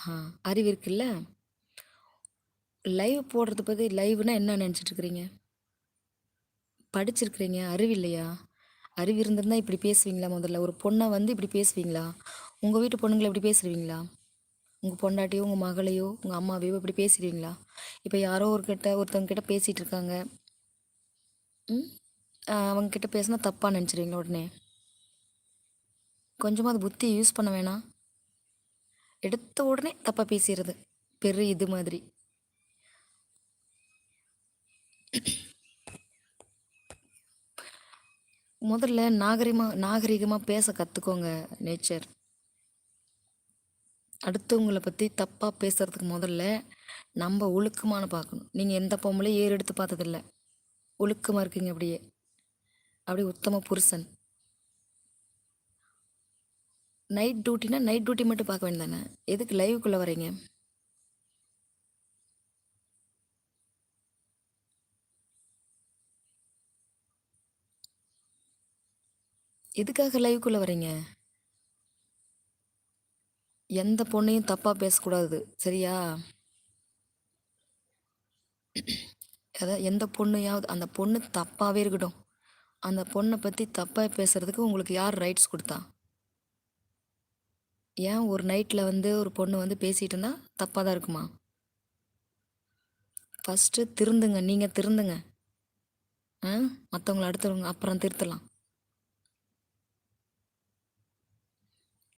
ஆ அறிவு இருக்குல்ல. லைவ் போடுறத பத்தி லைவ்னா என்ன நினச்சிட்டு இருக்கிறீங்க? படிச்சிருக்கிறீங்க. அறிவு இல்லையா? அறிவு இருந்திருந்தா இப்படி பேசுவீங்களா முதல்ல? ஒரு பொண்ண வந்து இப்படி பேசுவீங்களா? உங்க வீட்டு பொண்ணுங்கள இப்படி பேசுவீங்களா? உங்க பொண்டாட்டியோ, உங்க மகளையோ, உங்க அம்மாவையோ இப்படி பேசிடுவீங்களா? இப்ப யாரோ ஒருத்தவங்க கிட்ட பேசிட்டு இருக்காங்க. ம். அவங்க கிட்ட பேசினா தப்பா நினச்சிருவீங்களா உடனே? கொஞ்சமாவது புத்தி யூஸ் பண்ண வேணாம்? எடுத்த உடனே தப்பா பேசிறது. பெரிய இது மாதிரி. முதல்ல நாகரிகமா பேச கத்துக்கோங்க நேச்சர். அடுத்தவங்கள பத்தி தப்பா பேசுறதுக்கு முதல்ல நம்ம ஒழுக்கமான பார்க்கணும். நீங்க எந்த பொம்பளையும் ஏறெடுத்து பார்த்ததில்ல. ஒழுக்கமா இருக்கீங்க அப்படியே. அப்படியே உத்தம புருஷன். நைட் டியூட்டினா நைட் டியூட்டி மட்டும் பார்க்க வேண்டியதானே? எதுக்கு லைவ்க்குள்ள வரீங்க? எதுக்காக லைவ்க்குள்ள வரீங்க? எந்த பொண்ணையும் தப்பா பேசக்கூடாது. சரியா? அதான் எந்த பொண்ணையாவது அந்த பொண்ணு தப்பாவே இருக்கட்டும். அந்த பொண்ண பத்தி தப்பா பேசுறதுக்கு உங்களுக்கு யார் ரைட்ஸ் குடுத்தா? ஏன் ஒரு நைட்ல வந்து ஒரு பொண்ணு வந்து பேசிட்டு இருந்தா தப்பா தான் இருக்குமா? ஃபர்ஸ்ட்டு திருந்துங்க. நீங்க திருந்துங்க. ஆ? மத்தவங்கள அடுத்தவங்க அப்புறம் திருத்தலாம்.